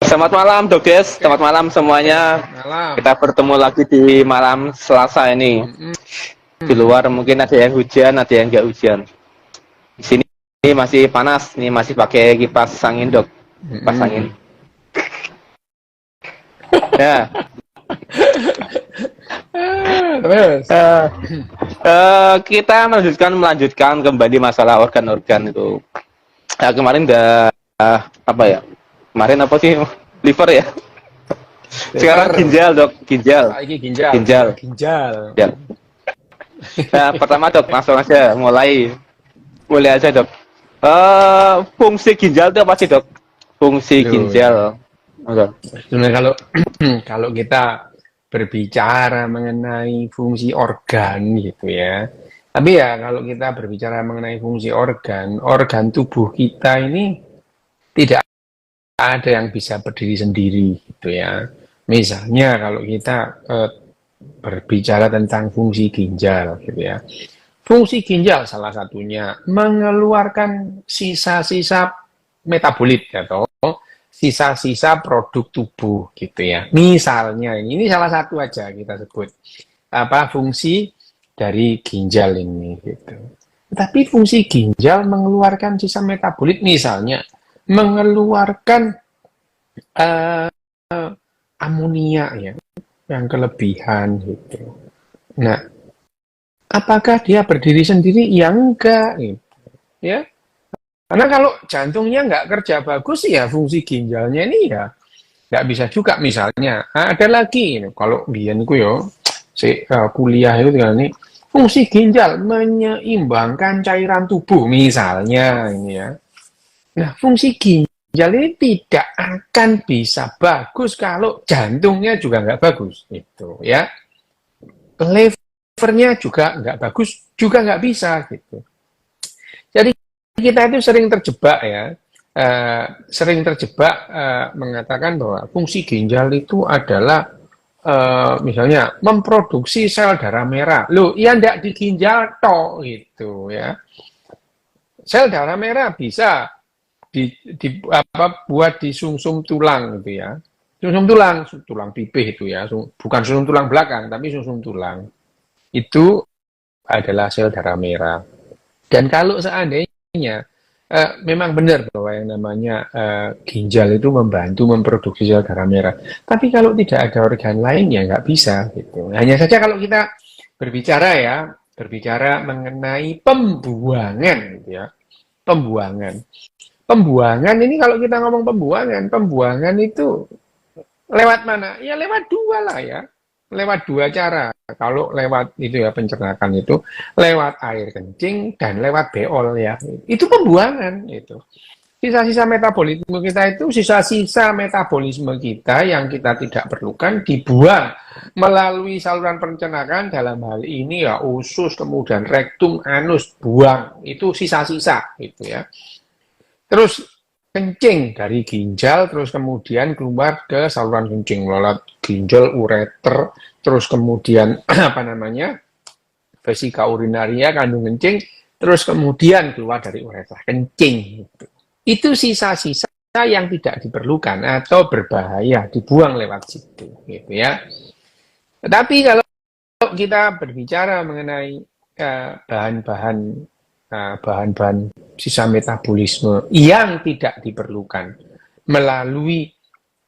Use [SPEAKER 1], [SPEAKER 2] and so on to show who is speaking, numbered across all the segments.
[SPEAKER 1] Selamat malam, Dokes.
[SPEAKER 2] Oke,
[SPEAKER 1] Selamat malam semuanya.
[SPEAKER 2] malam.
[SPEAKER 1] Kita bertemu lagi di malam Selasa ini.
[SPEAKER 2] Mm-mm.
[SPEAKER 1] Di luar mungkin ada yang hujan, ada yang nggak hujan. Di sini masih panas, nih masih pakai kipas angin, Dok. Kipas angin.
[SPEAKER 2] Mm-mm.
[SPEAKER 1] Ya,
[SPEAKER 2] Terus,
[SPEAKER 1] eh, kita melanjutkan kembali masalah organ-organ itu. Kemarin udah apa ya? Kemarin apa sih? Liver ya. Sekarang
[SPEAKER 2] liver,
[SPEAKER 1] ginjal, Dok. Ginjal.
[SPEAKER 2] lagi ginjal,
[SPEAKER 1] Ginjal.
[SPEAKER 2] ginjal.
[SPEAKER 1] Ya. Nah, pertama, Dok, langsung aja mulai. Boleh aja, Dok. Fungsi ginjal itu apa sih, Dok? Fungsi
[SPEAKER 2] Loh, ya.
[SPEAKER 1] ginjal. Oke.
[SPEAKER 2] Sebenarnya kalau kalau kita berbicara mengenai fungsi organ gitu ya. Tapi ya kalau kita berbicara mengenai fungsi organ, organ tubuh kita ini tidak ada yang bisa berdiri sendiri gitu ya. Misalnya kalau kita berbicara tentang fungsi ginjal gitu ya. Fungsi ginjal salah satunya mengeluarkan sisa-sisa metabolit atau sisa-sisa produk tubuh gitu ya. Misalnya ini salah satu aja kita sebut apa fungsi dari ginjal ini gitu. Tapi fungsi ginjal mengeluarkan sisa metabolit misalnya mengeluarkan uh, amonia ya yang kelebihan gitu. Nah, apakah dia berdiri sendiri? Ya enggak, gitu. Ya. Karena kalau jantungnya nggak kerja bagus ya fungsi ginjalnya ini ya nggak bisa juga. Misalnya ada lagi ini, kalau bianku yo kuliah itu kan ini fungsi ginjal menyeimbangkan cairan tubuh misalnya ini ya. Nah fungsi ginjal ini tidak akan bisa bagus kalau jantungnya juga nggak bagus itu ya. Levernya juga nggak bagus juga nggak bisa gitu. Jadi kita itu sering terjebak ya, sering terjebak mengatakan bahwa fungsi ginjal itu adalah misalnya memproduksi sel darah merah. Loh, ya enggak di ginjal toh gitu ya. Sel darah merah bisa apa buat di sumsum tulang gitu ya. Sumsum tulang, tulang pipih itu ya, bukan sumsum tulang belakang tapi sumsum tulang. Itu adalah sel darah merah. Dan kalau seandainya memang benar bahwa yang namanya ginjal itu membantu memproduksi sel darah merah. Tapi kalau tidak ada organ lain ya nggak bisa gitu. Hanya saja kalau kita berbicara ya, berbicara mengenai pembuangan gitu ya. Pembuangan. Pembuangan ini kalau kita ngomong pembuangan, pembuangan itu lewat mana? Ya lewat dua lah ya. Lewat dua cara. Kalau lewat itu ya pencernakan itu lewat air kencing dan lewat beol ya. Itu pembuangan itu. Sisa-sisa metabolisme kita itu sisa-sisa metabolisme kita yang kita tidak perlukan dibuang melalui saluran pencernaan dalam hal ini ya usus kemudian rektum anus buang itu sisa-sisa gitu ya. Terus kencing dari ginjal terus kemudian keluar ke saluran kencing melalui ginjal ureter terus kemudian apa namanya vesika urinaria kandung kencing terus kemudian keluar dari ureter kencing itu sisa-sisa yang tidak diperlukan atau berbahaya dibuang lewat situ gitu ya. Tetapi kalau kita berbicara mengenai bahan-bahan bahan-bahan sisa metabolisme yang tidak diperlukan melalui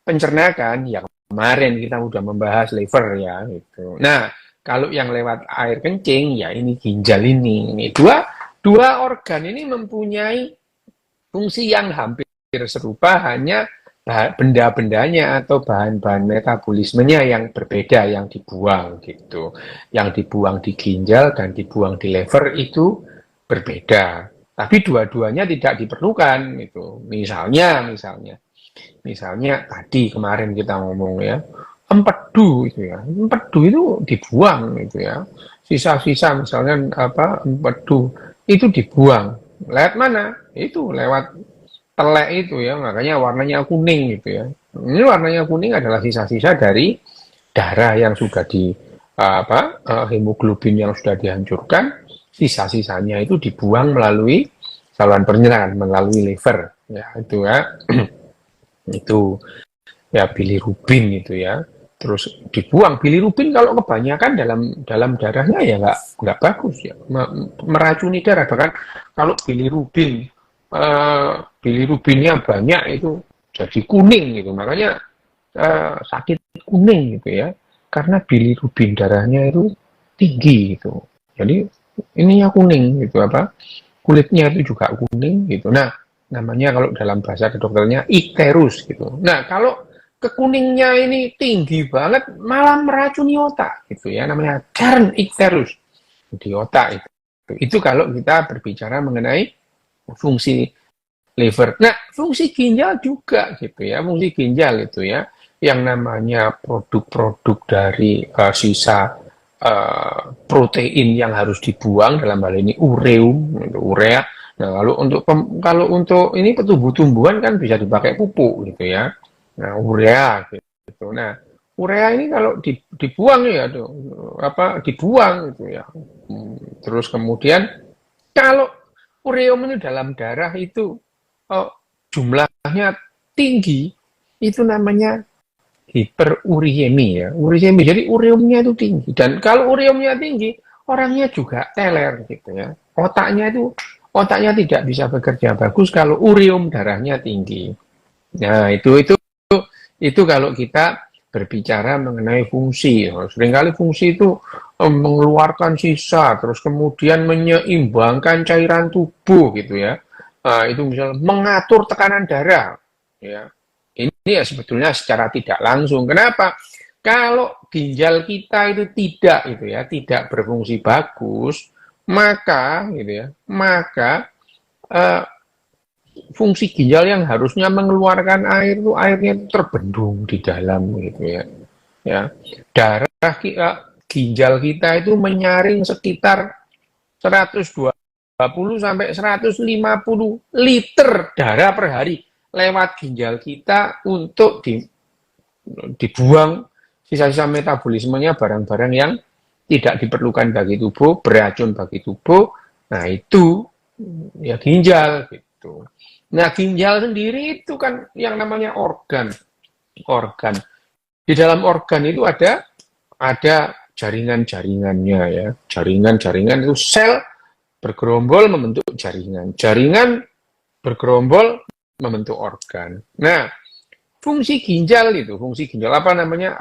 [SPEAKER 2] pencernaan ya kemarin kita sudah membahas liver ya gitu. Nah, kalau yang lewat air kencing ya ini ginjal ini dua organ ini mempunyai fungsi yang hampir serupa hanya benda-bendanya atau bahan-bahan metabolismenya yang berbeda yang dibuang gitu. Yang dibuang di ginjal dan dibuang di liver itu berbeda. Tapi dua-duanya tidak diperlukan itu. Misalnya tadi kemarin kita ngomong ya, empedu itu ya. Empedu itu dibuang itu ya. Sisa-sisa misalnya apa empedu itu dibuang. Lewat mana? Itu lewat telek itu ya, makanya warnanya kuning gitu ya. Ini warnanya kuning adalah sisa-sisa dari darah yang sudah di hemoglobin yang sudah dihancurkan, sisa-sisanya itu dibuang melalui saluran pencernaan, melalui liver. Ya, itu ya. Itu. ya bilirubin itu ya. Terus dibuang bilirubin kalau kebanyakan dalam darahnya ya nggak bagus ya, meracuni darah. Bahkan kalau bilirubinnya banyak itu jadi kuning gitu. Makanya sakit kuning gitu ya, karena bilirubin darahnya itu tinggi gitu. Jadi ininya kuning gitu, apa, kulitnya itu juga kuning gitu. Nah, namanya kalau dalam bahasa kedokterannya ikterus gitu. Nah, kalau kekuningnya ini tinggi banget malah meracuni otak gitu ya, namanya darn ikterus di otak itu. Itu kalau kita berbicara mengenai fungsi liver. Nah, fungsi ginjal juga gitu ya, fungsi ginjal itu ya, yang namanya produk-produk dari sisa protein yang harus dibuang, dalam hal ini urea. Nah, kalau untuk ini tumbuh-tumbuhan kan bisa dipakai pupuk gitu ya. Nah, urea gitu. Nah, urea ini kalau dibuang ya, dibuang gitu ya. Terus kemudian kalau ureum itu dalam darah itu oh, jumlahnya tinggi, itu namanya hiperuriemi ya. Uriemi. Jadi ureumnya itu tinggi. Dan kalau ureumnya tinggi, orangnya juga teler gitu ya. Otaknya tidak bisa bekerja bagus kalau ureum darahnya tinggi. Nah, itu kalau kita berbicara mengenai fungsi. Seringkali fungsi itu mengeluarkan sisa, terus kemudian menyeimbangkan cairan tubuh gitu ya. Nah, itu misalnya mengatur tekanan darah. Ya. Ini ya sebetulnya secara tidak langsung. Kenapa? Kalau ginjal kita itu tidak berfungsi bagus, maka gitu ya, maka eh, fungsi ginjal yang harusnya mengeluarkan air itu airnya itu terbendung di dalam gitu ya. Ya. Darah ginjal kita itu menyaring sekitar 120 sampai 150 liter darah per hari lewat ginjal kita untuk dibuang sisa-sisa metabolismenya, barang-barang yang tidak diperlukan bagi tubuh, beracun bagi tubuh. Nah, itu ya ginjal gitu. Nah, ginjal sendiri itu kan yang namanya organ. Organ. Di dalam organ itu ada jaringan-jaringannya ya. Jaringan-jaringan itu sel bergerombol membentuk jaringan. Jaringan bergerombol membentuk organ. Nah, fungsi ginjal apa namanya,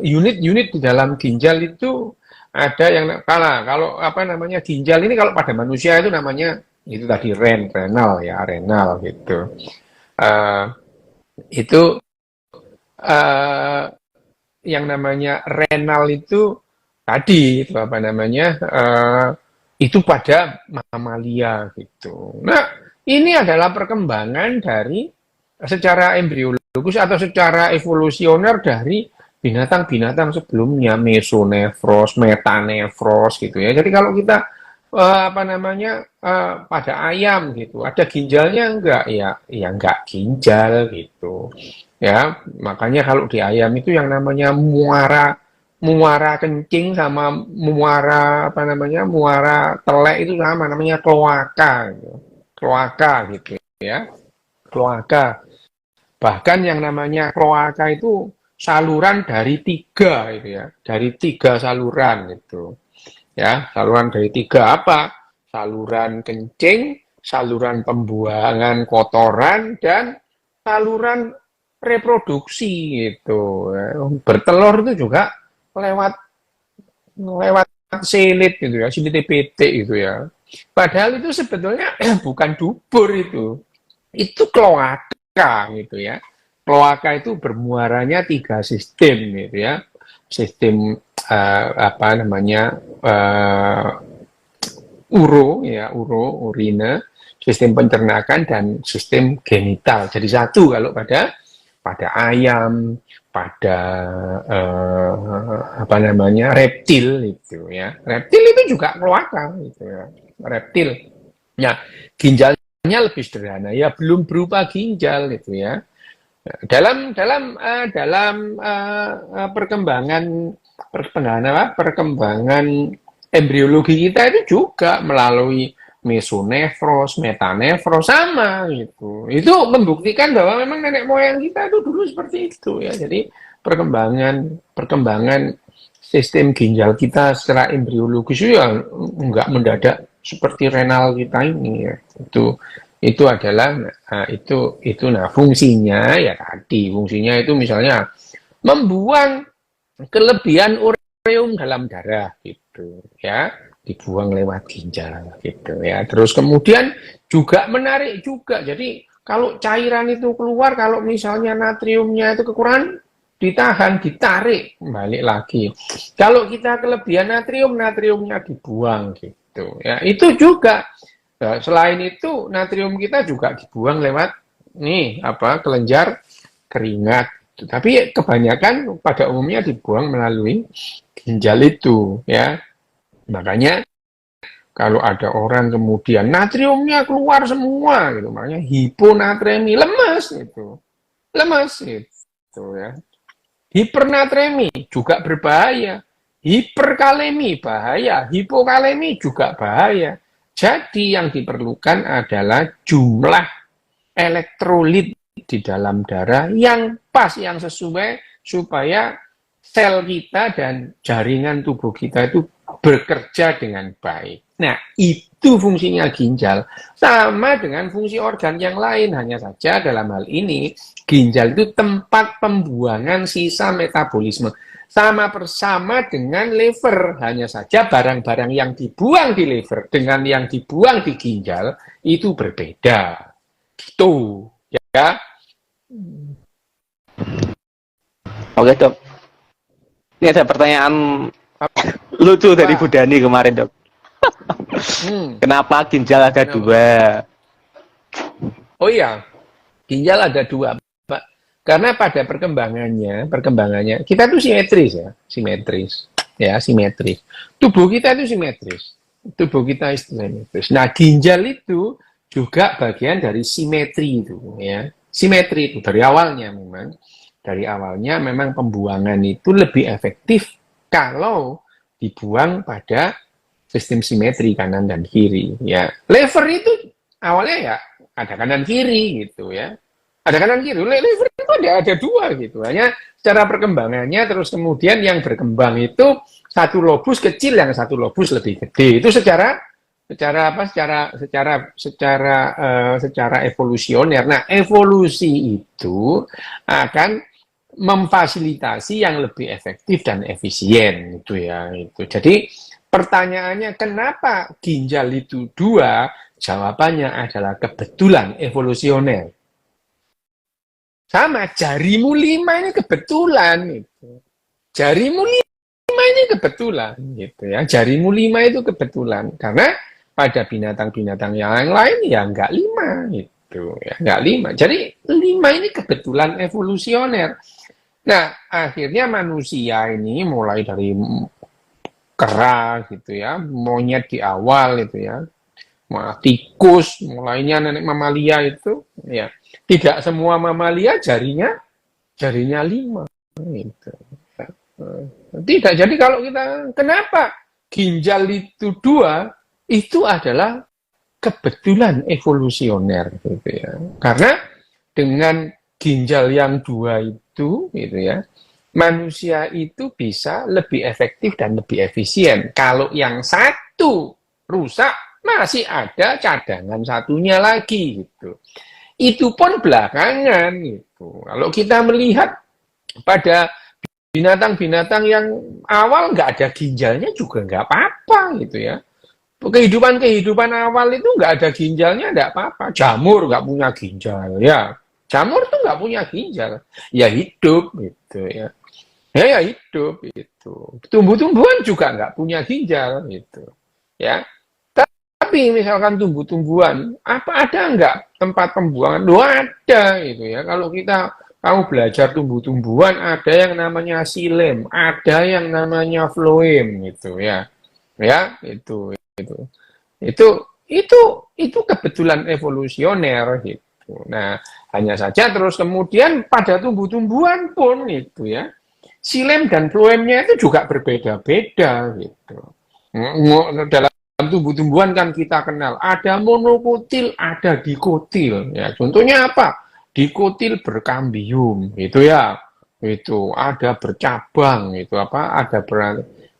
[SPEAKER 2] unit-unit di dalam ginjal itu ada yang kalau apa namanya ginjal ini kalau pada manusia itu namanya itu tadi renal gitu. Uh, itu uh, yang namanya renal itu tadi itu apa namanya itu pada mamalia gitu. Nah, ini adalah perkembangan dari secara embriologis atau secara evolusioner dari binatang-binatang sebelumnya, mesonefros, metanefros gitu ya. Jadi kalau kita apa namanya pada ayam gitu, ada ginjalnya enggak ya enggak ginjal gitu. Ya, makanya kalau di ayam itu yang namanya muara muara kencing sama muara apa namanya muara telek itu sama namanya kloaka gitu. Kloaka gitu ya. Kloaka. Bahkan yang namanya kloaka itu saluran dari tiga itu ya, dari tiga saluran itu. Ya, saluran dari tiga apa? Saluran kencing, saluran pembuangan kotoran, dan saluran reproduksi gitu. Bertelur itu juga lewat lewat silit gitu ya, silit TPT itu ya. Padahal itu sebetulnya bukan dubur itu. Itu kloaka gitu ya. Kloaka itu bermuaranya tiga sistem gitu ya. Sistem apa namanya urine, sistem pencernaan dan sistem genital. Jadi satu kalau pada ayam, pada apa namanya reptil itu ya. Reptil itu juga kloaka gitu ya. Reptil. Nah, ginjalnya lebih sederhana ya, belum berupa ginjal gitu ya. Dalam perkembangan embriologi kita itu juga melalui mesonefros, metanefros sama gitu. Itu membuktikan bahwa memang nenek moyang kita itu dulu seperti itu ya. Jadi perkembangan sistem ginjal kita secara embriologis itu ya nggak mendadak seperti renal kita ini ya. Itu adalah nah fungsinya ya tadi fungsinya itu misalnya membuang kelebihan ureum dalam darah gitu ya, dibuang lewat ginjal gitu ya. Terus kemudian juga menarik juga. Jadi kalau cairan itu keluar, kalau misalnya natriumnya itu kekurangan, ditahan, ditarik balik lagi. Kalau kita kelebihan natrium, natriumnya dibuang gitu ya. Itu juga. Nah, selain itu natrium kita juga dibuang lewat kelenjar keringat. Tapi kebanyakan pada umumnya dibuang melalui ginjal itu ya. Makanya kalau ada orang kemudian natriumnya keluar semua gitu, makanya hiponatremi, lemas gitu ya. Hipernatremi juga berbahaya, hiperkalemi bahaya, hipokalemi juga bahaya. Jadi yang diperlukan adalah jumlah elektrolit di dalam darah yang pas, yang sesuai supaya sel kita dan jaringan tubuh kita itu bekerja dengan baik. Nah, itu fungsinya ginjal. Sama dengan fungsi organ yang lain, hanya saja dalam hal ini ginjal itu tempat pembuangan sisa metabolisme. Sama bersama dengan liver, hanya saja barang-barang yang dibuang di liver dengan yang dibuang di ginjal itu berbeda. Gitu, ya.
[SPEAKER 1] Oke dok. Ini ada pertanyaan lucu dari Bu Dani kemarin dok. Kenapa ginjal ada dua?
[SPEAKER 2] Oh iya, ginjal ada dua, Pak. Karena pada perkembangannya kita tuh simetris. Tubuh kita itu simetris. Nah, ginjal itu juga bagian dari simetri itu, ya. Simetri itu dari awalnya memang pembuangan itu lebih efektif kalau dibuang pada sistem simetri kanan dan kiri, ya. Lever itu awalnya ya ada kanan kiri gitu ya. Ada kanan kiri, liver itu ada dua gitu. Hanya secara perkembangannya terus kemudian yang berkembang itu satu lobus kecil, yang satu lobus lebih gede. Itu secara evolusioner. Nah, evolusi itu akan memfasilitasi yang lebih efektif dan efisien gitu ya. Itu. Jadi pertanyaannya kenapa ginjal itu dua? Jawabannya adalah kebetulan evolusioner. Sama, jarimu 5 ini kebetulan gitu. Jarimu 5 ini kebetulan gitu ya. Jarimu 5 itu kebetulan karena pada binatang-binatang yang lain ya enggak 5 gitu ya, enggak 5. Jadi 5 ini kebetulan evolusioner. Nah, akhirnya manusia ini mulai dari kera gitu ya, monyet di awal itu ya. Tikus, mulainya nenek mamalia itu ya. Tidak semua mamalia jarinya 5 gitu. Tidak. Jadi kalau kita kenapa ginjal itu 2 itu adalah kebetulan evolusioner gitu ya. Karena dengan ginjal yang 2 itu gitu ya, manusia itu bisa lebih efektif dan lebih efisien. Kalau yang satu rusak masih ada cadangan satunya lagi gitu. Itu pun belakangan gitu. Kalau kita melihat pada binatang-binatang yang awal nggak ada ginjalnya juga nggak apa-apa gitu ya. Kehidupan awal itu nggak ada ginjalnya nggak apa-apa. Jamur nggak punya ginjal ya. Jamur tuh nggak punya ginjal. Ya hidup gitu ya. Ya hidup gitu. Tumbuh-tumbuhan juga nggak punya ginjal gitu. Ya. Tapi misalkan tumbuh-tumbuhan, apa ada nggak tempat pembuangan? Loh ada gitu ya. Kalau kamu belajar tumbuh-tumbuhan, ada yang namanya xilem, ada yang namanya phloem gitu ya. Ya, itu kebetulan evolusioner gitu. Nah, hanya saja terus kemudian pada tumbuh-tumbuhan pun itu ya. Xilem dan phloemnya itu juga berbeda-beda gitu. Dalam tumbuh-tumbuhan kan kita kenal. Ada monokotil, ada dikotil. Ya, contohnya apa? Dikotil berkambium, itu ya. Itu ada bercabang, itu apa? Ada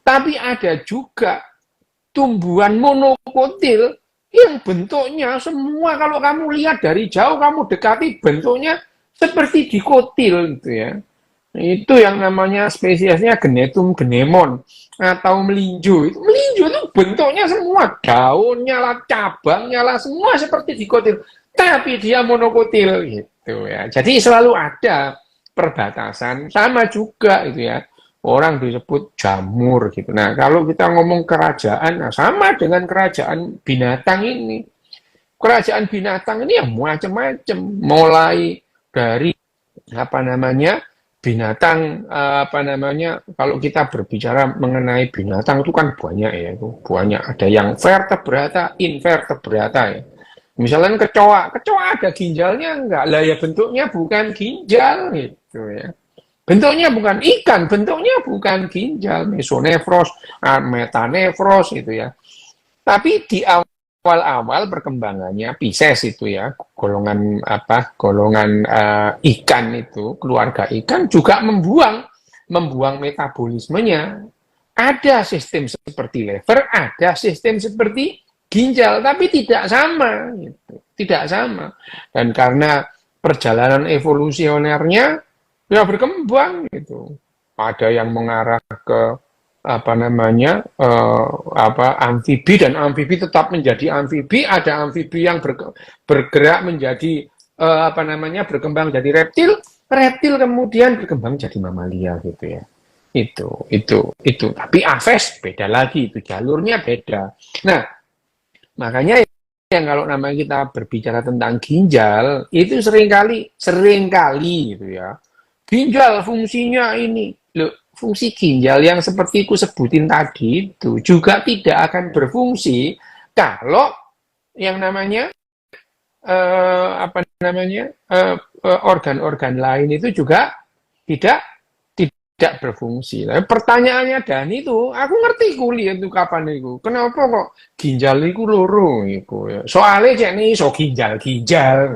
[SPEAKER 2] tapi ada juga tumbuhan monokotil yang bentuknya semua kalau kamu lihat dari jauh, kamu dekati bentuknya seperti dikotil gitu ya. Itu yang namanya spesiesnya Genetum genemon atau melinjo. Itu melinjo itu bentuknya semua, daunnya lah, cabangnya lah, semua seperti dikotil. Tapi dia monokotil gitu ya. Jadi selalu ada perbatasan, sama juga itu ya. Orang disebut jamur gitu. Nah, kalau kita ngomong kerajaan, nah sama dengan kerajaan binatang ini. Kerajaan binatang ini ya macam-macam, mulai dari apa namanya binatang kalau kita berbicara mengenai binatang itu kan banyak ya, itu banyak, ada yang vertebrata, invertebrata ya. Misalnya kecoa ada ginjalnya enggak? Lah ya bentuknya bukan ginjal gitu ya. Bentuknya bukan ikan, bentuknya bukan ginjal, mesonefros, metanefros itu ya. Tapi di awal-awal perkembangannya Pisces itu ya, golongan ikan itu, keluarga ikan juga membuang metabolismenya. Ada sistem seperti lever, ada sistem seperti ginjal, tapi tidak sama gitu. Tidak sama. Dan karena perjalanan evolusionernya ya berkembang gitu. Ada yang mengarah ke amfibi, dan amfibi tetap menjadi amfibi, ada amfibi yang bergerak menjadi berkembang jadi reptil kemudian berkembang jadi mamalia gitu ya. Itu. Tapi Aves beda lagi, itu jalurnya beda. Nah, makanya yang kalau namanya kita berbicara tentang ginjal, itu seringkali gitu ya. Ginjal fungsinya ini. Loh, fungsi ginjal yang seperti aku sebutin tadi itu juga tidak akan berfungsi kalau yang namanya organ-organ lain itu juga tidak berfungsi. Nah, pertanyaannya Dani itu, aku ngerti kuliah itu kapan itu. Kenapa kok ginjal itu loro itu ya. Soalnya jadi so ginjal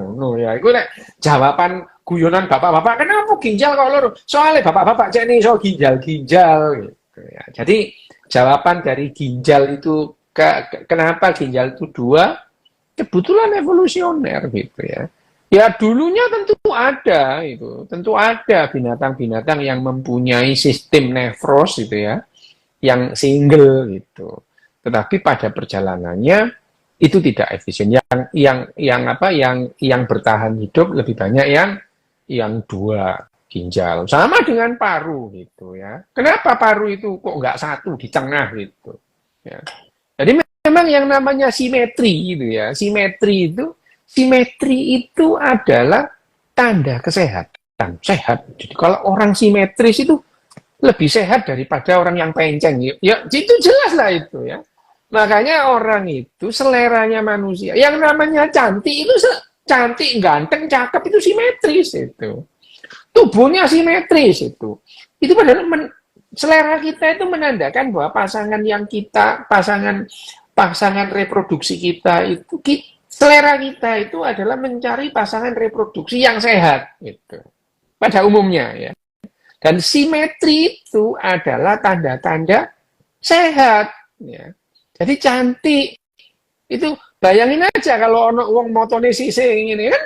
[SPEAKER 2] ngono ya. Iku nek jawaban guyonan bapak-bapak, kenapa ginjal kok loro? Soalnya bapak-bapak jadi so ginjal gitu ya. Jadi jawaban dari ginjal itu kenapa ginjal itu dua? Kebetulan evolusioner gitu ya. Ya dulunya tentu ada binatang-binatang yang mempunyai sistem nefros gitu ya, yang single gitu. Tetapi pada perjalanannya itu tidak efisien. Yang bertahan hidup lebih banyak yang dua ginjal. Sama dengan paru gitu ya. Kenapa paru itu kok nggak satu di tengah gitu? Ya. Jadi memang yang namanya simetri gitu ya. Simetri itu adalah tanda kesehatan, sehat. Jadi kalau orang simetris itu lebih sehat daripada orang yang penceng. Ya, itu jelas lah itu ya. Makanya orang itu seleranya manusia. Yang namanya cantik itu cantik, ganteng, cakep itu simetris itu. Tubuhnya simetris itu. Itu padahal selera kita itu menandakan bahwa pasangan reproduksi kita itu selera kita itu adalah mencari pasangan reproduksi yang sehat gitu. Pada umumnya ya. Dan simetri itu adalah tanda-tanda sehat ya. Jadi cantik. Itu bayangin aja kalau ono wong motone sising ini kan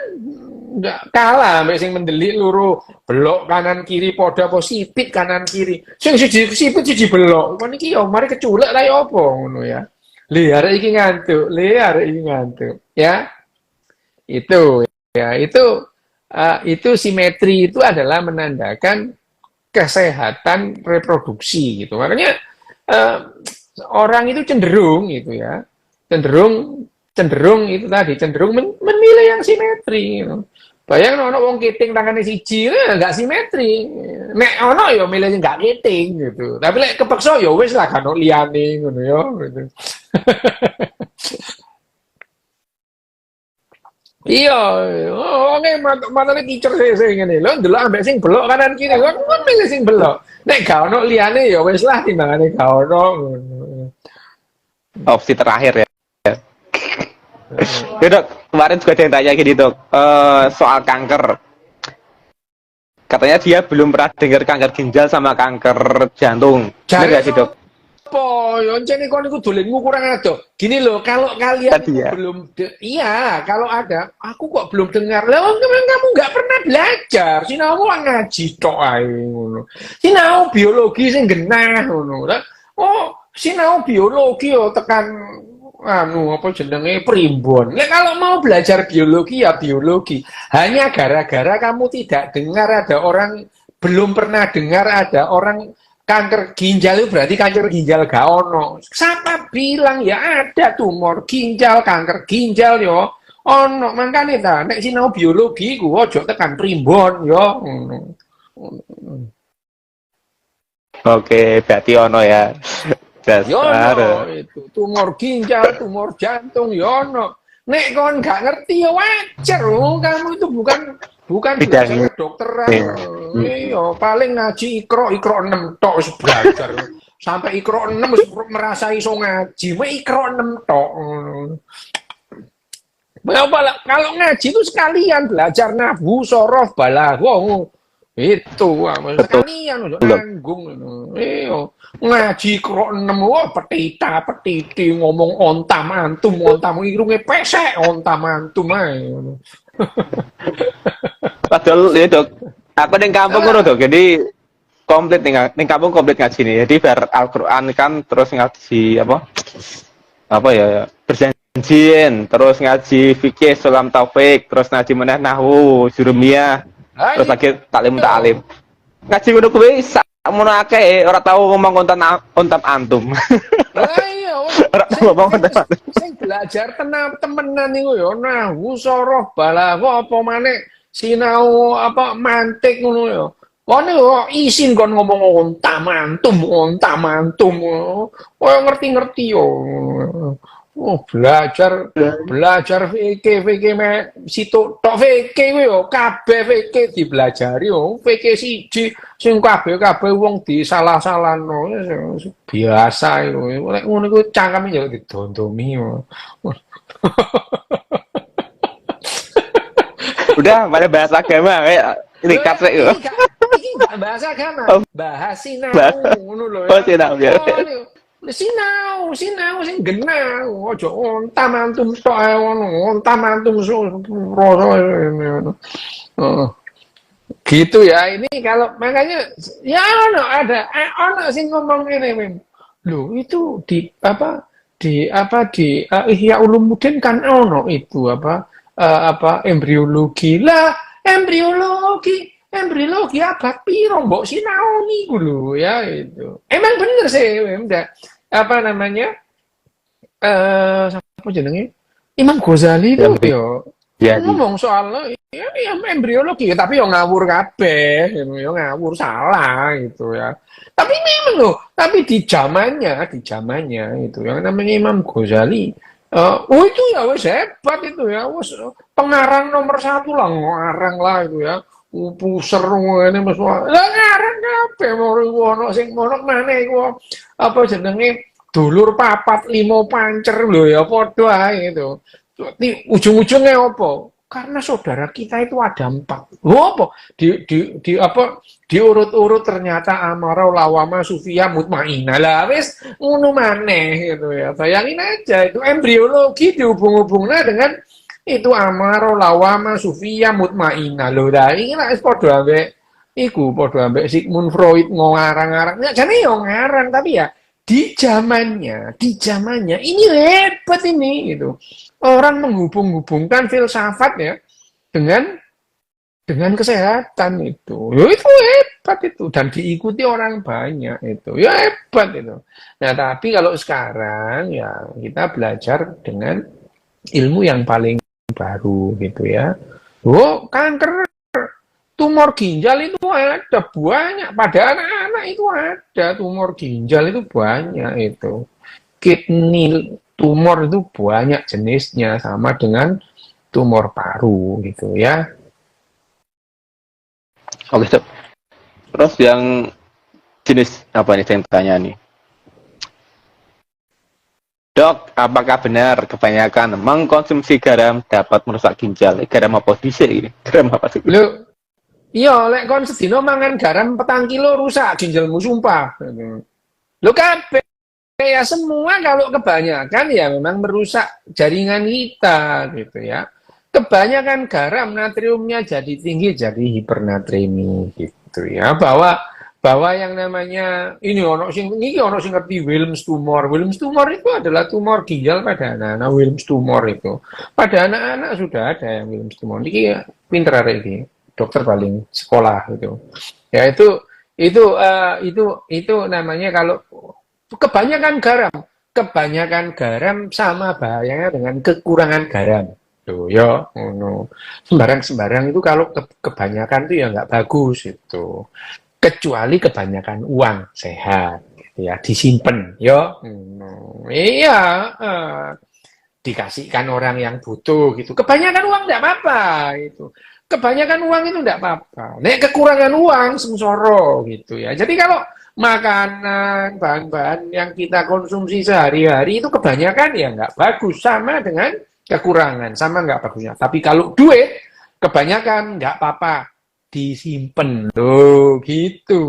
[SPEAKER 2] enggak kalah mbek sing mendelik loro belok kanan kiri podo apa sipit kanan kiri. Sing siji sipit siji belok. Kon iki yo mari keculek ta yo apa ngono ya. Arek iki ngantuk ya. Itu ya, itu simetri itu adalah menandakan kesehatan reproduksi gitu. Makanya orang itu cenderung gitu ya. Cenderung itu tadi memilih yang simetri gitu. Bayang ono wong kiting tangane siji enggak simetri. Nek ono ya milih enggak kiting gitu. Tapi lek kepeksa ya wis lah kan liyane ngono ya gitu. Iya, oke matane teacher sing ngene. Lho ndelok ambek sing belok kanan kiri, kok milih sing belok. Nek gak ono liyane ya wis lah timbangane gak ono ngono.
[SPEAKER 1] opsi terakhir ya.
[SPEAKER 2] Heeh.
[SPEAKER 1] Ya dok, kemarin juga ada yang tanya gini dok, soal kanker. Katanya dia belum pernah dengar kanker ginjal sama kanker jantung. Bener
[SPEAKER 2] Jare
[SPEAKER 1] gak sih dok?
[SPEAKER 2] apa? Ya encen kon iku dolenmu kurang aja. Gini loh, kalau kalian
[SPEAKER 1] Tadi
[SPEAKER 2] itu
[SPEAKER 1] ya.
[SPEAKER 2] belum iya, kalau ada, aku kok belum dengar. Lah kamu nggak pernah belajar. Sinau ngaji tok ae ngono. Sinau biologi sing genah ngono. Lah, oh, sinau biologi yo tekan anu apa jenenge primbon. Lah kalau mau belajar biologi ya biologi. Hanya gara-gara kamu tidak dengar ada orang belum pernah dengar ada orang kanker ginjal itu berarti kanker ginjal gak ono. Siapa bilang ya ada tumor ginjal, kanker ginjal yo. Ono makane ta nek sinau biologi ku ojo tekan primbon yo.
[SPEAKER 1] Oke, berarti ono ya. Dasar.
[SPEAKER 2] Yono itu tumor ginjal, tumor jantung yono. Nek kon gak ngerti ya wajar, kamu itu bukan belajar
[SPEAKER 1] Bidang.
[SPEAKER 2] kedokteran. Iya, paling ngaji ikro 6 tok wis belajar. Sampai ikro 6 wis merasa iso ngaji, ikro 6 tok. Kalau ngaji itu sekalian belajar nahu, sorof, balaghah. Itu
[SPEAKER 1] Betul.
[SPEAKER 2] sekalian untuk nanggung. Iya, ngaji kro 6 wah petita, petiti ngomong ontam antum, ontam irunge pesek, ontam antum ae.
[SPEAKER 1] Padahal ya dok, aku di kampung ngono dok, jadi komplit nih kampung komplit ngaji nih. Jadi biar Al-Quran kan terus ngaji apa ya berjanjian, terus ngaji fikih, sulam taufik, terus ngaji meneh nahwu, jurumiyah, terus
[SPEAKER 2] Ayo,
[SPEAKER 1] lagi taklim taklim. Ngaji ngono kuwi sakmono akeh ora tau ngomong kontan antum.
[SPEAKER 2] ayo,
[SPEAKER 1] Ora tau
[SPEAKER 2] sing
[SPEAKER 1] ngomong
[SPEAKER 2] sing
[SPEAKER 1] kontan antum.
[SPEAKER 2] sing belajar temenan niku ya nahwu sorof balaghah apa maneh sinau apa mantik ngono ya. Kon yo isin kon ngomong ontam antum. Oh ngerti-ngerti yo. Oh belajar belajar fikih situ tok fikih kuwi yo kabeh fikih dipelajari yo fikih siji sing kabeh wong disalah-salahno biasa iku nek ngono iku cangkeme yo didondomi yo.
[SPEAKER 1] Udah pada bahas agama kayak ini
[SPEAKER 2] Lho
[SPEAKER 1] katrek yo.
[SPEAKER 2] iki gak bahas agama, bahas sinau
[SPEAKER 1] Bahas
[SPEAKER 2] ngono lho
[SPEAKER 1] oh
[SPEAKER 2] ya.
[SPEAKER 1] tidak biar.
[SPEAKER 2] Oh sinau sing genah ojo ontam antum tok ae ngono, ontam antum rasa ngono. Heeh. Gitu ya. Ini kalau makanya ya ono sing ngomong ngene, Mim. Loh, itu di Ihya Ulumuddin kan ono itu apa embriologi. Lah, embriologi abad piro mbok sinau niku lho ya itu. Emang bener sih, Mim. Apa namanya? Siapa jenenge? Imam Ghazali itu
[SPEAKER 1] Yang
[SPEAKER 2] ya
[SPEAKER 1] jadi.
[SPEAKER 2] ngomong soal ya embriologi tapi yo ngawur kabeh yo ngawur salah gitu ya tapi memang loh tapi di zamannya itu yang namanya Imam Ghazali oh itu ya wes hebat itu ya wes pengarang nomor satu lah ngarang lah itu ya puser ini mas lah ngarang kabeh mau ono sing ono mana iku apa jenenge dulur papat limo pancer lho ya padha ae itu ujung-ujungnya apa? Karena saudara kita itu ada 4. Loh apa? Di apa? Diurut-urut ternyata amarah lawama sufia mutmainah. Lah wis ngono maneh gitu ya. Bayangin aja itu embriologi dihubung-hubungnya dengan itu amarah lawama sufia mutmainah. Lho dah iki lak wis padha ambek iku padha ambek Sigmund Freud ngarang-arang. Ya jane yo ngarang tapi ya di zamannya ini hebat ini gitu. Orang menghubung-hubungkan filsafat ya dengan kesehatan itu. Ya, itu hebat itu dan diikuti orang banyak itu. Ya hebat itu. Nah, tapi kalau sekarang ya kita belajar dengan ilmu yang paling baru gitu ya. Oh, kanker tumor ginjal itu ada banyak pada anak-anak itu ada tumor ginjal itu banyak itu kidney tumor itu banyak jenisnya sama dengan tumor paru gitu ya.
[SPEAKER 1] Oke, Dok. Terus yang jenis apa nih saya tanya nih? Dok, apakah benar kebanyakan mengkonsumsi garam dapat merusak ginjal? Garam apa sih ini? Garam apa sih?
[SPEAKER 2] Lho, iya, lek kon sedina mangan garam 4 kilo rusak ginjalmu sumpah. Lho kabeh ya semua kalau kebanyakan ya memang merusak jaringan kita gitu ya. Kebanyakan garam natriumnya jadi tinggi jadi hipernatremi gitu ya. Bahwa yang namanya ini ono sing ngerti Wilms tumor. Wilms tumor itu adalah tumor ginjal pada anak-anak. Wilms tumor itu pada anak-anak sudah ada yang Wilms tumor. Ini pinter hari ini dokter paling sekolah itu. Ya itu namanya kalau kebanyakan garam sama bahayanya dengan kekurangan garam. Tuh, ya, no. Sembarang-sembarang itu kalau kebanyakan itu ya nggak bagus itu. Kecuali kebanyakan uang sehat, gitu ya, disimpan, ya. No. Iya, dikasihkan orang yang butuh gitu. Kebanyakan uang nggak apa-apa itu. Kebanyakan uang itu nggak apa-apa. Nek kekurangan uang sengsara gitu ya. Jadi kalau makanan, bahan-bahan yang kita konsumsi sehari-hari itu kebanyakan ya nggak bagus. Sama dengan kekurangan, sama nggak bagusnya. Tapi kalau duit, kebanyakan nggak apa-apa. Disimpan loh, gitu.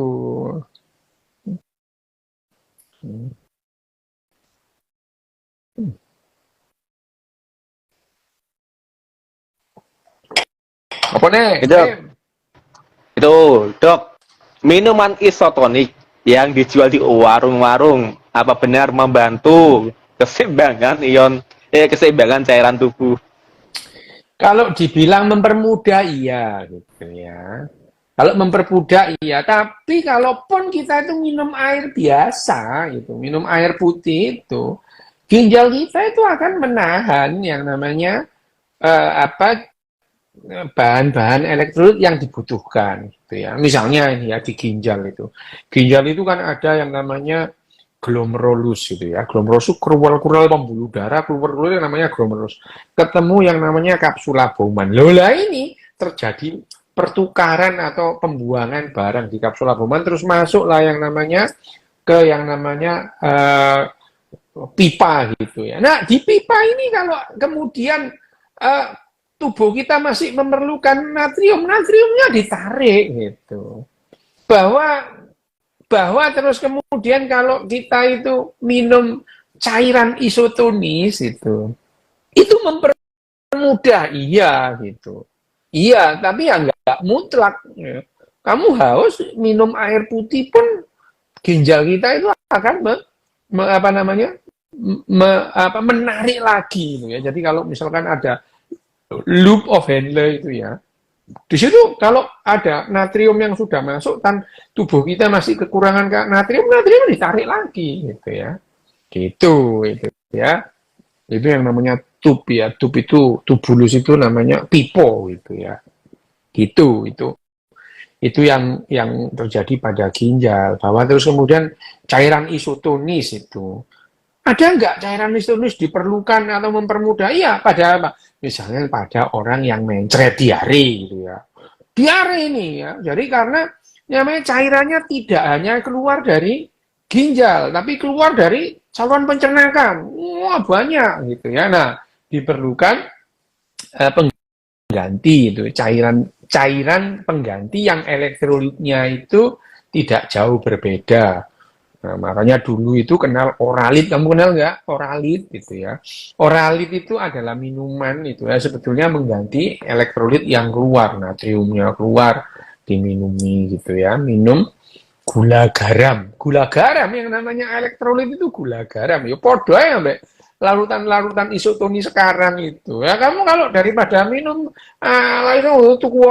[SPEAKER 2] Apa nih?
[SPEAKER 1] Itu, itu, dok, minuman isotonik yang dijual di warung-warung, apa benar membantu keseimbangan cairan tubuh?
[SPEAKER 2] Kalau dibilang mempermudah iya gitu ya. Kalau mempermudah iya, tapi kalaupun kita itu minum air biasa gitu, minum air putih itu, ginjal kita itu akan menahan yang namanya apa bahan-bahan elektrolit yang dibutuhkan gitu ya. Misalnya ini ya di ginjal itu. Ginjal itu kan ada yang namanya glomerulus gitu ya. Glomerulus itu kruwel-kruwel pembuluh darah, kruwel-kruwel yang namanya glomerulus. Ketemu yang namanya kapsula Bowman. Lola ini terjadi pertukaran atau pembuangan barang di kapsula Bowman terus masuklah yang namanya ke yang namanya pipa gitu ya. Nah, di pipa ini kalau kemudian uh, tubuh kita masih memerlukan natrium, natriumnya ditarik gitu. Bahwa terus kemudian kalau kita itu minum cairan isotonis itu mempermudah iya gitu. Iya, tapi ya nggak mutlak. Ya. Kamu haus minum air putih pun ginjal kita itu akan menarik lagi gitu ya. Jadi kalau misalkan ada loop of Henle itu ya. Di situ kalau ada natrium yang sudah masuk dan tubuh kita masih kekurangan natrium, natrium ditarik lagi gitu ya. Gitu itu ya. Itu yang namanya tub ya. Tub itu tubulus itu namanya pipo gitu ya. Gitu itu yang terjadi pada ginjal bahwa terus kemudian cairan isotonis itu ada nggak cairan isotonis diperlukan atau mempermudah? Iya, pada apa? Misalnya pada orang yang mencret diare gitu ya. Diare ini ya. Jadi karena namanya cairannya tidak hanya keluar dari ginjal, tapi keluar dari saluran pencernaan. Wah, banyak gitu ya. Nah, diperlukan pengganti itu cairan pengganti yang elektrolitnya itu tidak jauh berbeda. Nah, makanya dulu itu kenal Oralit, kamu kenal nggak? Oralit gitu ya. Oralit itu adalah minuman itu ya, sebetulnya mengganti elektrolit yang keluar, natriumnya keluar, diminumi gitu ya. Minum gula garam. Gula garam yang namanya elektrolit itu gula garam. Ya podo ya, Mbak. Larutan-larutan isotoni sekarang itu. Ya kamu kalau daripada minum langsung tuku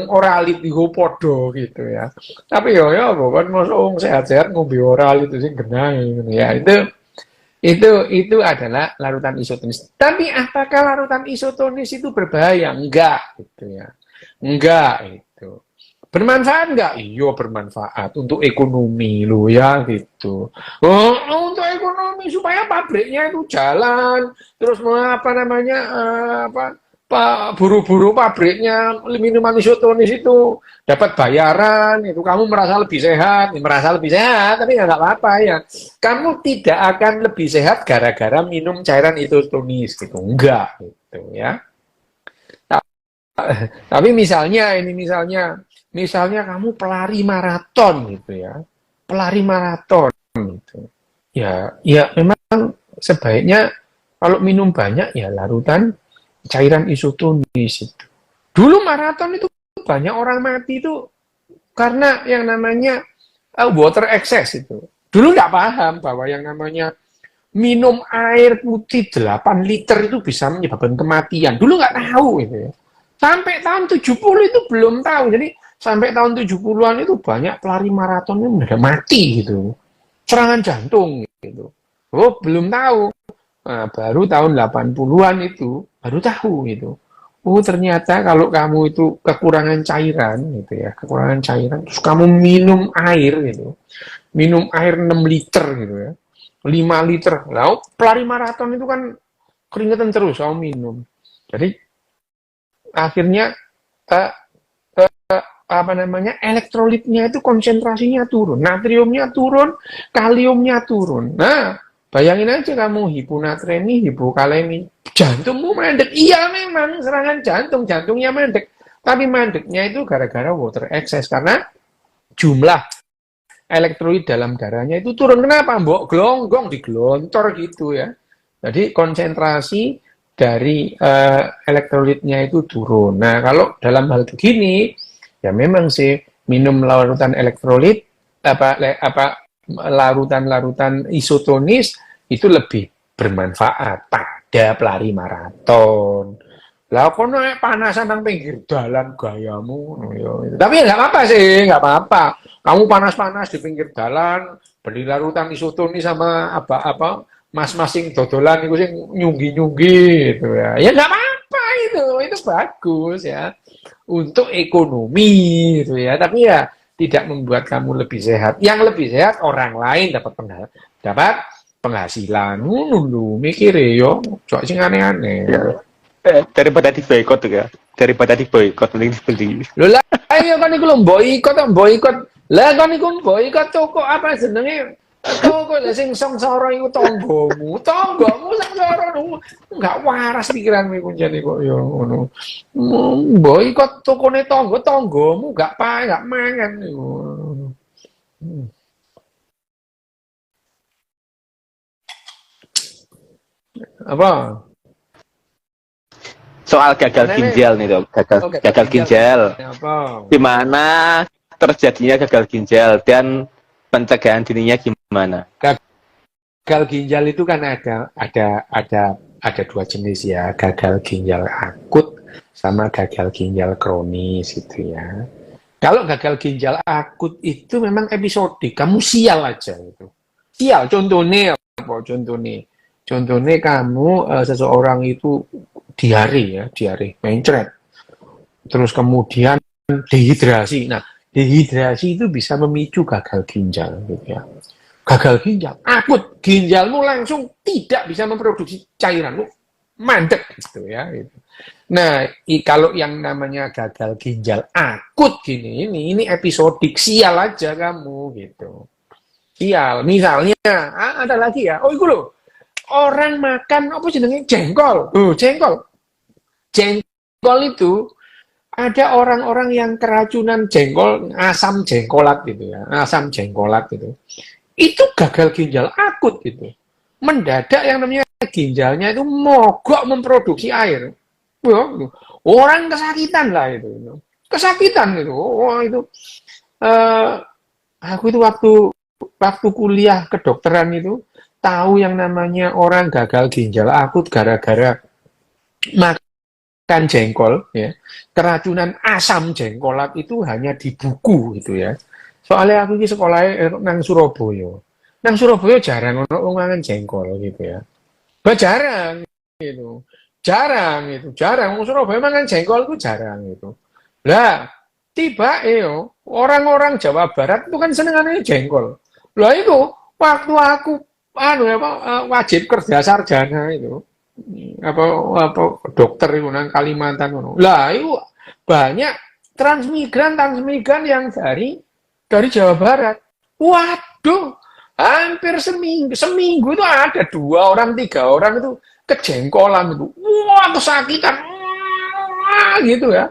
[SPEAKER 2] Oralit di podo gitu ya. Tapi ya bukan masuk sehat-sehat ngombe Oralit itu sih genah ya. Itu adalah larutan isotonis. Tapi apakah larutan isotonis itu berbahaya? Enggak gitu ya. Enggak itu. Bermanfaat nggak? Iya bermanfaat untuk ekonomi lo ya gitu. Oh, untuk ekonomi supaya pabriknya itu jalan, terus apa namanya buru-buru pabriknya minuman isotonis itu dapat bayaran, itu kamu merasa lebih sehat, tapi nggak apa-apa ya. Kamu tidak akan lebih sehat gara-gara minum cairan isotonis gitu, enggak gitu ya. Tapi misalnya kamu pelari maraton gitu ya, pelari maraton gitu. Ya memang sebaiknya kalau minum banyak ya larutan cairan isotonis itu. Dulu maraton itu banyak orang mati itu karena yang namanya water excess itu. Dulu nggak paham bahwa yang namanya minum air putih 8 liter itu bisa menyebabkan kematian. Dulu nggak tahu itu ya. Sampai tahun 70 itu belum tahu. Jadi sampai tahun 70-an itu banyak pelari maraton yang udah mati gitu. Serangan jantung gitu. Oh, belum tahu. Nah, baru tahun 80-an itu baru tahu gitu. Oh, ternyata kalau kamu itu kekurangan cairan gitu ya, kekurangan cairan terus kamu minum air gitu. Minum air 6 liter gitu ya. 5 liter. Lalu pelari maraton itu kan keringetan terus kamu minum. Jadi akhirnya uh, apa namanya elektrolitnya itu konsentrasinya turun, natriumnya turun, kaliumnya turun. Nah, bayangin aja kamu hiponatremi, hipokalemi, jantungmu mandek. Iya memang serangan jantungnya mandek. Tapi mandeknya itu gara-gara water excess karena jumlah elektrolit dalam darahnya itu turun. Kenapa? Mbok glonggong digelontor gitu ya. Jadi konsentrasi dari elektrolitnya itu turun. Nah, kalau dalam hal begini ya memang sih minum larutan elektrolit larutan isotonis itu lebih bermanfaat pada pelari maraton. Lah kono panasan nang pinggir dalan gayamu. Tapi ya nggak apa-apa sih, nggak apa-apa. Kamu panas-panas di pinggir dalan, beli larutan isotonis sama apa mas-masing dodolan itu sing nyunggi-nyunggi gitu ya. Ya nggak apa-apa itu bagus ya. Untuk ekonomi gitu ya. Tapi ya tidak membuat kamu lebih sehat. Yang lebih sehat orang lain dapat penghasilan. Nunggu mikir yo, cok sing aneh-aneh.
[SPEAKER 1] Ya. Daripada di boykot ya. Daripada di boykot mending dibeli.
[SPEAKER 2] Lho lah ayo kan iku lho boykot. Lah kan iku boykot toko apa jenenge? Toko lah sing sengsara iku tanggamu sengsara enggak waras pikiranmu iku jane kok ya ngono. Boykot tokone tanggamu enggak mangan iku. Apa?
[SPEAKER 1] Soal gagal ginjal nih dok, gagal ginjal.
[SPEAKER 2] Apa?
[SPEAKER 1] Gimana terjadinya gagal ginjal dan pencegahan dininya gimana?
[SPEAKER 2] Gagal ginjal itu kan ada dua jenis ya, gagal ginjal akut sama gagal ginjal kronis itu ya. Kalau gagal ginjal akut itu memang episodik, kamu sial aja itu. Sial, contohnya apa? Contohnya kamu seseorang itu diare mencret. Terus kemudian dehidrasi. Nah, dehidrasi itu bisa memicu gagal ginjal gitu ya. Gagal ginjal akut, ginjalmu langsung tidak bisa memproduksi cairan, mandek gitu ya. Gitu. Nah, kalau yang namanya gagal ginjal akut gini, ini episodik, sial aja kamu gitu. Sial. Misalnya, ada lagi ya. Oh, itu loh. Orang makan apa jenenge jengkol. Jengkol itu ada orang-orang yang keracunan jengkol, asam jengkolat gitu ya. Asam jengkolat gitu. Itu gagal ginjal akut gitu. Mendadak yang namanya ginjalnya itu mogok memproduksi air. Orang kesakitan lah itu. Kesakitan gitu. Oh itu. Aku itu waktu kuliah kedokteran itu tahu yang namanya orang gagal ginjal akut gara-gara makan jengkol ya. Keracunan asam jengkolat itu hanya di buku gitu ya. Soalnya aku ini sekolahnya nang Surabaya. Nang Surabaya jarang ono mangan jengkol gitu ya. Jarang gitu. Jarang. Surabaya mangan jengkol itu jarang gitu. Lah, tiba orang-orang Jawa Barat itu kan senengannya jengkol. Lah itu waktu aku wajib kerja sarjana itu. apa apa dokter itu nang Kalimantan ngono. Lah itu banyak transmigran yang dari Jawa Barat. Waduh, hampir seminggu itu ada 2 orang 3 orang itu kejengkolan itu. Wah, kesakitan. Wah, gitu ya.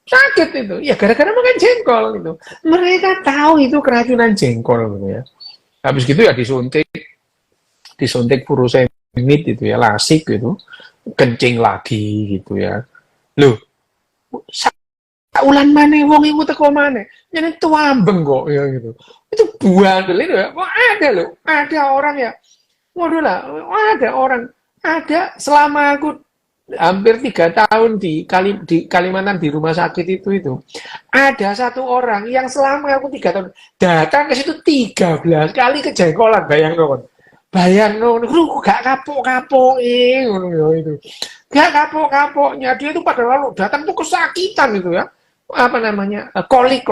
[SPEAKER 2] Sakit itu. Ya gara-gara makan jengkol itu. Mereka tahu itu keracunan jengkol gitu ya. Habis gitu ya disuntik furosemid itu ya, lasik gitu. Kencing lagi gitu ya. Loh, ulan mana wong iku teko mana? Jadi tuambeng kok ya gitu. Itu bandel itu ya. Wah, ada loh, ada orang ya. Waduh lah, ada orang. Ada selama aku hampir 3 tahun di Kalimantan di rumah sakit itu ada 1 orang yang selama aku 3 tahun datang ke situ 13 kali kejengkolan, bayang lu gak kapok itu gak kapoknya dia itu pada lalu datang tuh kesakitan itu ya, apa namanya, kolik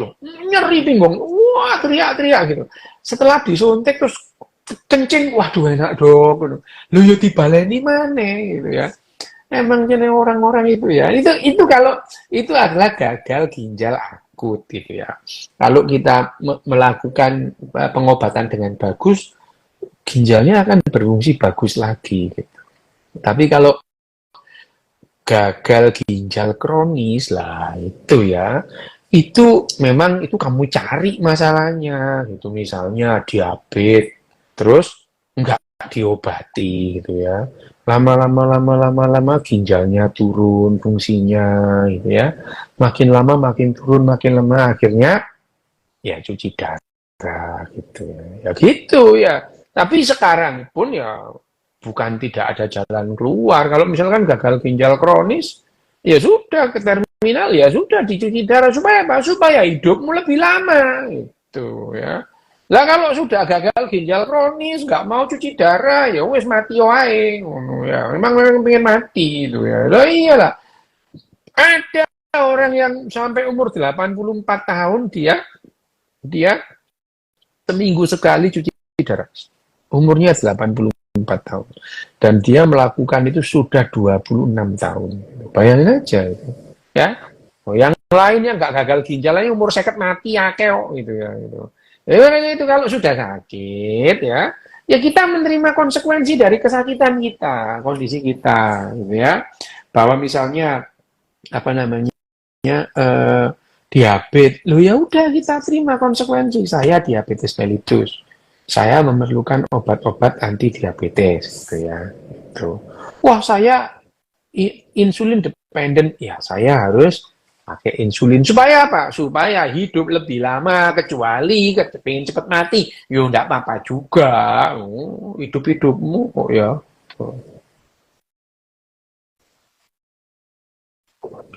[SPEAKER 2] loh, nyeri pinggang, wah teriak-teriak gitu. Setelah disuntik terus kencing, waduh enak dong, lu ya dibaleni mana gitu ya. Emang jenis orang-orang itu ya, itu kalau itu adalah gagal ginjal akut gitu ya. Kalau kita melakukan pengobatan dengan bagus, ginjalnya akan berfungsi bagus lagi gitu. Tapi kalau gagal ginjal kronis lah itu ya, itu memang itu kamu cari masalahnya gitu, misalnya diabetes terus enggak diobati gitu ya, lama ginjalnya turun fungsinya gitu ya, makin lama makin turun, makin lama akhirnya ya cuci darah gitu ya gitu ya. Tapi sekarang pun ya bukan tidak ada jalan keluar. Kalau misalkan gagal ginjal kronis, ya sudah ke terminal, ya sudah dicuci darah supaya apa? Supaya hidupmu lebih lama gitu ya. Lah kalau sudah gagal ginjal kronis, nggak mau cuci darah, ya wes mati wae, ya. Memang pengen mati itu ya. Lah iyalah. Ada orang yang sampai umur 84 tahun dia seminggu sekali cuci darah. Umurnya 84 tahun. Dan dia melakukan itu sudah 26 tahun. Bayangin aja itu. Ya. Oh, yang lainnya nggak gagal ginjal, lainnya umur 50 mati ya keo gitu ya gitu. Makanya itu kalau sudah sakit ya kita menerima konsekuensi dari kesakitan kita, kondisi kita, gitu ya. Bahwa misalnya apa namanya diabetes, lo ya udah kita terima konsekuensi. Saya diabetes mellitus, saya memerlukan obat-obat anti diabetes, gitu ya. Gitu. Wah saya insulin dependent, ya saya harus pakai insulin supaya apa? Supaya hidup lebih lama, kecuali pengen cepet mati. Yo enggak apa-apa juga. Hidup-hidupmu kok ya.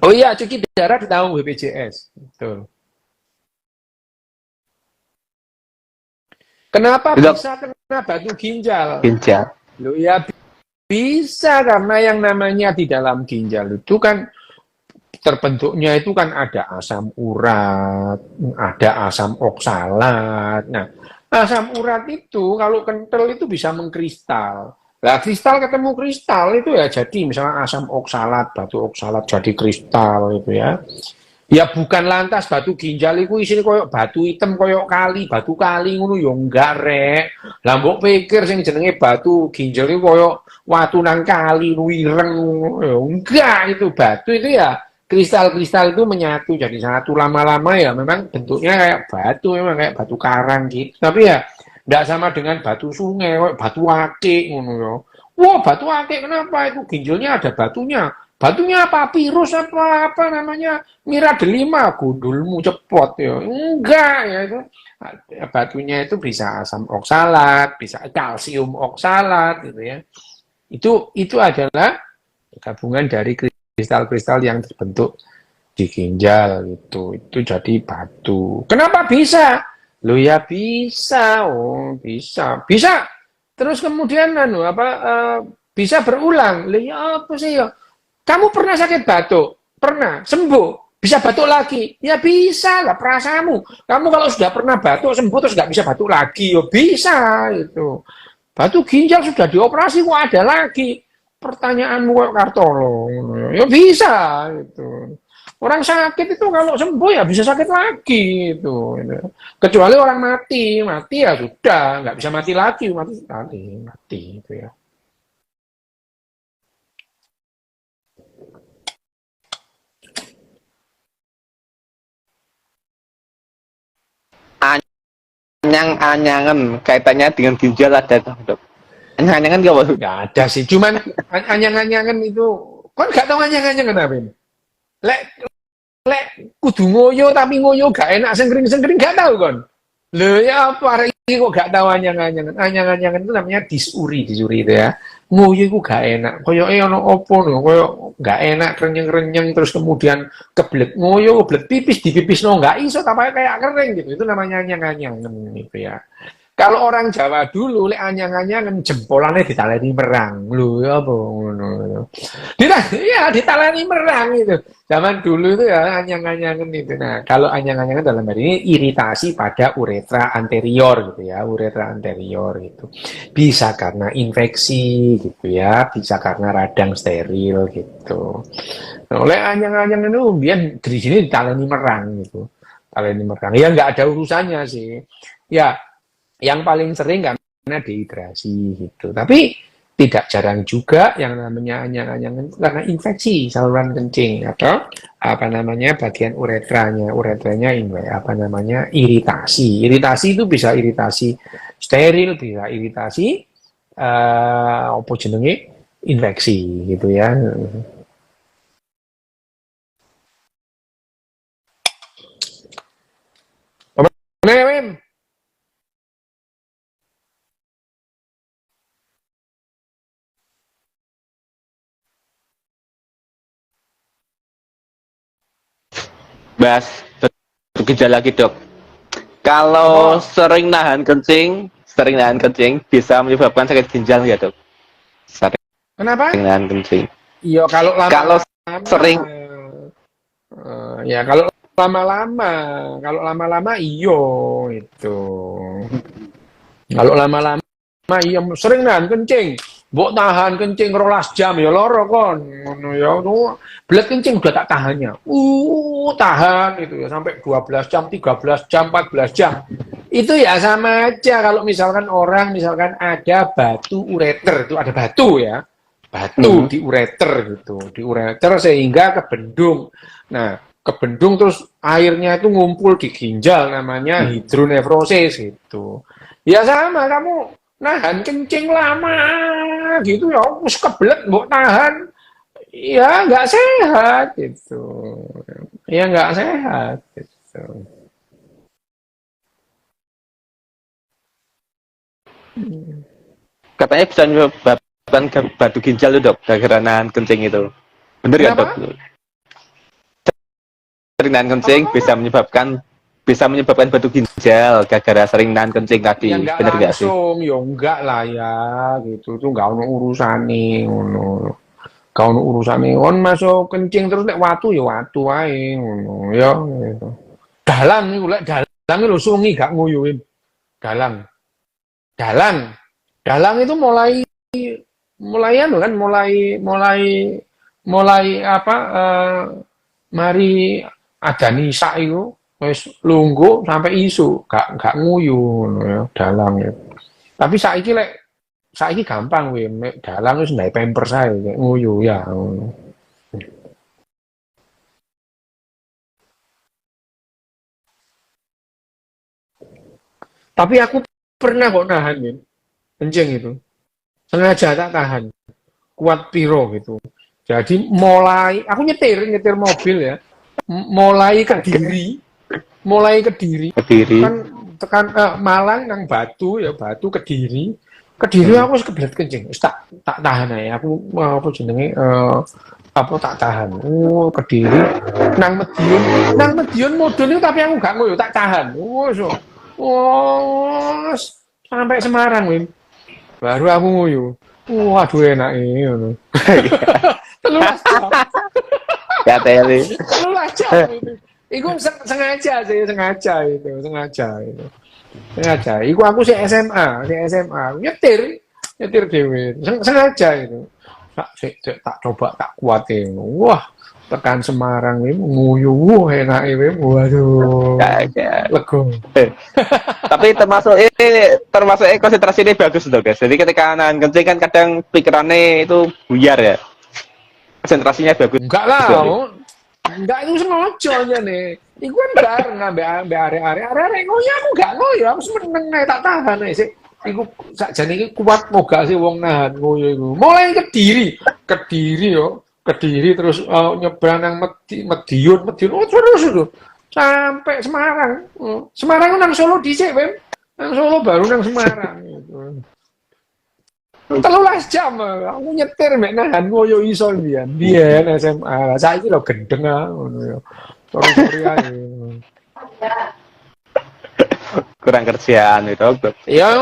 [SPEAKER 2] Oh iya, cuci darah ditanggung BPJS. Betul. Kenapa
[SPEAKER 1] Dok,
[SPEAKER 2] bisa kena batu ginjal?
[SPEAKER 1] ginjal.
[SPEAKER 2] Loh ya bisa karena yang namanya di dalam ginjal itu kan terbentuknya itu kan ada asam urat, ada asam oksalat. Nah, asam urat itu kalau kental itu bisa mengkristal. Nah, kristal ketemu kristal itu ya jadi misalnya asam oksalat, batu oksalat jadi kristal itu ya. Ya bukan lantas batu ginjal itu isinya koyok batu hitam koyok batu kali ngono ya enggak rek. Lah mbok pikir sing jenenge batu ginjal itu koyok watu nang kali wireng, ya enggak, itu batu itu ya kristal-kristal itu menyatu jadi satu, lama-lama ya memang bentuknya kayak batu, memang kayak batu karang gitu. Tapi ya tidak sama dengan batu sungai, batu akik ngono ya. Wah, batu akik kenapa itu ginjalnya ada batunya? Batunya apa? Virus apa namanya? Miradelima, gundulmu cepot ya. Enggak ya itu. Batunya itu bisa asam oksalat, bisa kalsium oksalat gitu ya. Itu adalah gabungan dari kristal-kristal yang terbentuk di ginjal itu jadi batu. Kenapa bisa? Lo ya bisa, bisa. Terus kemudian bisa berulang. Lo ya apa sih ya? Kamu pernah sakit batuk? Pernah, sembuh. Bisa batuk lagi? Ya bisa lah, perasaanmu. Kamu kalau sudah pernah batuk, sembuh terus nggak bisa batuk lagi, ya bisa itu. Batu ginjal sudah dioperasi kok ada lagi. pertanyaanmu kok Kartolo, ngono ya bisa gitu. Orang sakit itu kalau sembuh ya bisa sakit lagi gitu. Gitu. Kecuali orang mati, mati ya sudah, nggak bisa mati lagi, mati sekali, mati itu ya.
[SPEAKER 1] Anyang-anyangan kaitannya dengan ginjal ada dok. Anyang-anyangan gak apa?
[SPEAKER 2] Nggak ada sih, cuman anyang-anyangan itu, kan nggak tahu anyang-anyangan apa ini. Lek lek kudu ngoyo tapi ngoyo gak enak sengkring-sengkring gak tahu kon. Lho ya apa arek iki kok gak tahu anyang-anyangan. Anyang-anyangan itu namanya disuri itu ya. Ngoyo iku gak enak. Koyoke ono opo lho, koyo gak enak renyeng-renyeng terus kemudian kebelet ngoyo, kebelet pipis dipipisno gak iso tapi kayak kering gitu. Itu namanya anyang-anyangan gitu ya. Kalau orang Jawa dulu lek anyang-anyangan jempolannya ditaleni merang. Lho ya apa ngono. Iya, ditaleni merang itu. Zaman dulu itu ya anyang-anyangan itu. Nah, kalau anyang-anyangan dalam hal ini iritasi pada uretra anterior gitu ya, uretra anterior gitu. Bisa karena infeksi gitu ya, bisa karena radang steril gitu. Nah, oleh anyang-anyangan itu biar di sini ditaleni merang gitu. Taleni merang. Ya nggak ada urusannya sih. Ya, yang paling sering karena dehidrasi gitu. Tapi tidak jarang juga yang namanya anyang-anyangan itu karena infeksi saluran kencing atau apa namanya bagian uretranya. Uretranya ini apa namanya iritasi. Iritasi itu bisa iritasi steril, bisa iritasi apa jenenge infeksi gitu ya. Mem,
[SPEAKER 1] Bahas gejala lagi dok. Kalau
[SPEAKER 2] apa?
[SPEAKER 1] sering nahan kencing bisa menyebabkan sakit ginjal ya dok. Sering
[SPEAKER 2] Kenapa?
[SPEAKER 1] nahan kencing.
[SPEAKER 2] Iya, kalau
[SPEAKER 1] Kalau
[SPEAKER 2] lama-lama,
[SPEAKER 1] sering
[SPEAKER 2] ya lama-lama, kalau lama-lama iyo itu. Kalau lama-lama iya sering nahan kencing. Mbok tahan kencing 12 jam ya loro kon. Ngono ya. Belet kencing udah tak tahannya. Tahan itu ya sampai 12 jam, 13 jam, 14 jam. Itu ya sama aja kalau misalkan orang misalkan ada batu ureter, itu ada batu ya. Batu di ureter gitu, di ureter sehingga kebendung. Nah, kebendung terus airnya itu ngumpul di ginjal namanya hidronefrosis gitu. Ya sama kamu nahan kencing lama gitu ya, wis kebelet mbok tahan. Ya nggak sehat gitu. Ya nggak sehat gitu.
[SPEAKER 1] katanya bisa menyebabkan batu ginjal tuh dok, gara-gara nahan kencing itu. Bener ya dok?
[SPEAKER 2] Kenapa?
[SPEAKER 1] Sering nahan kencing
[SPEAKER 2] Apa?
[SPEAKER 1] bisa menyebabkan batu ginjal gara-gara sering nahan kencing
[SPEAKER 2] Ya
[SPEAKER 1] tadi.
[SPEAKER 2] nggak
[SPEAKER 1] Bener gak sih?
[SPEAKER 2] langsung, ya enggak lah ya gitu. Itu nggak ono urusane ngono. Gak ono urusane. On masuk kencing terus nek watu ya watu ae ngono ya gitu. Dalang niku lek dalang lho sungi gak nguyuhin. Dalang. Dalang. Dalang itu mulai anu kan mulai apa mari ada nisa itu wis lungguh sampai isu gak nguyu ngono ya dalang ya. Tapi saiki gampang we dalang wis ndai pampers ae kayak nguyu ya. Tapi aku pernah kok nahan Win, kencing itu. Sengaja tak tahan. Kuat piro gitu. Jadi mulai aku nyetir mobil ya. Mulai mulai Kediri
[SPEAKER 1] Berdiri.
[SPEAKER 2] kan tekan Malang nang Batu ya Batu Kediri aku wis kebelet kencing wis tak tahan ae aku apa jenenge apa tak tahan Kediri nang Medion mudun itu tapi aku gak ngoyo tak tahan wis sampai Semarang Win baru aku ngoyo waduh enak ini ngono 13 jam
[SPEAKER 1] Ya teli.
[SPEAKER 2] 13 jam itu. Iku sengaja itu. Sengaja. Iku aku si SMA, nyetir dhewe. Sengaja itu. tak coba tak kuatin. Wah, tekan Semarang ini nguyu, wah enak ini, waduh,
[SPEAKER 1] Kayak
[SPEAKER 2] lego.
[SPEAKER 1] tapi termasuk konsentrasi ini bagus loh guys. Jadi ketika nahan kencing kan kadang pikirannya itu buyar ya. Konsentrasinya bagus.
[SPEAKER 2] Enggak lah,
[SPEAKER 1] Sorry.
[SPEAKER 2] enggak itu sengaja aja nih. Iku kan bareng ambek arek-arek ngoyo aku gak ngoyo, aku seneng ae tak tahan ae sik. Iku sakjane iki kuat moga sih wong nahan ngoyo iku. Mulai Kediri yo. Kediri terus nyebrang nang Medion oh, terus itu sampai Semarang. Semarang nang Solo dhisik, Wem. Nang Solo baru nang Semarang gitu. 13 jam aku nyetir mek nahan ngoyo iso biyen SMA. Saiki lho gendeng ngono yo. Sorry ae.
[SPEAKER 1] Kurang kerjaan itu.
[SPEAKER 2] Ya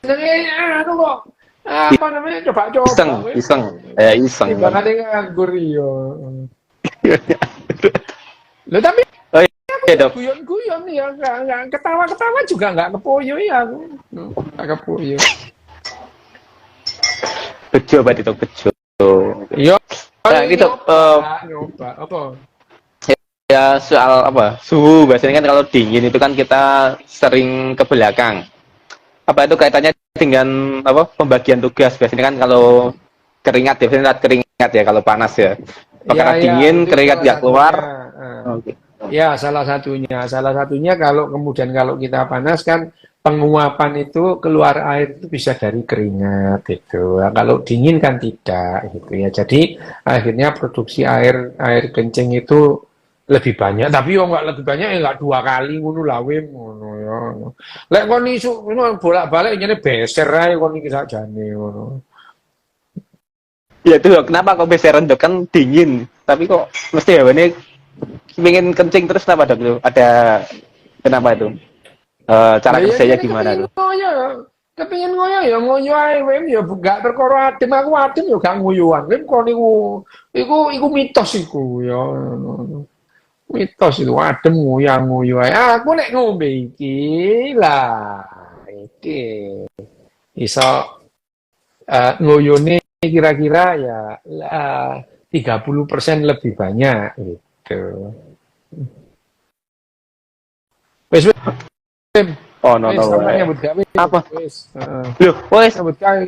[SPEAKER 2] jenenge anu kok apa namanya coba-coba.
[SPEAKER 1] Iseng. Iseng.
[SPEAKER 2] Timbangane nganggur yo. Lho tapi
[SPEAKER 1] Oh iya dok.
[SPEAKER 2] guyon-guyon ya enggak ketawa-ketawa juga enggak kepoyo ya aku. Enggak kepoyo.
[SPEAKER 1] Bejo berarti itu bejo.
[SPEAKER 2] Yo.
[SPEAKER 1] Nah gitu.
[SPEAKER 2] Nyoba apa?
[SPEAKER 1] Ya soal apa? Suhu biasanya kan kalau dingin itu kan kita sering ke belakang. Apa itu kaitannya dengan apa? Pembagian tugas biasanya kan kalau keringat ya, biasanya keringat ya kalau panas ya. Karena dingin keringat nggak keluar. Oke.
[SPEAKER 2] Ya salah satunya kalau kita panas kan penguapan itu keluar air itu bisa dari keringat gitu. Nah, kalau dingin kan tidak gitu ya. Jadi akhirnya produksi air kencing itu lebih banyak, tapi yo nggak lebih banyak ya nggak 2 kali ngono lah wem ngono ya. Lek kon iso bolak-balik nyene beser ae kon iki sakjane ngono.
[SPEAKER 1] Ya itu kenapa kok beseran dok kan dingin, tapi kok mesti ya ini pengen kencing terus kenapa dok itu? Ada kenapa itu? Cara kerjanya gimana tuh?
[SPEAKER 2] Kepingin ngoyo ae wem ya gak perkara adem aku adem ya gak ngoyoan. Wem kon iku mitos iku ya. Mitos itu adem ngoyo ae. Aku nek ngombe iki lah iki iso ngoyone kira-kira ya 30% lebih banyak gitu. Wes
[SPEAKER 1] Oh no no.
[SPEAKER 2] nyambut gawe.
[SPEAKER 1] Apa?
[SPEAKER 2] Wes,
[SPEAKER 1] Loh, wes.
[SPEAKER 2] nyambut gawe.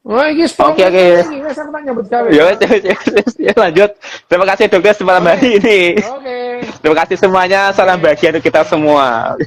[SPEAKER 2] Oh, iki
[SPEAKER 1] Oke.
[SPEAKER 2] Wes aku tak nyambut gawe.
[SPEAKER 1] Ya lanjut. Terima kasih dokter semalam hari ini.
[SPEAKER 2] Oke.
[SPEAKER 1] Terima kasih semuanya. Salam bahagia untuk kita semua.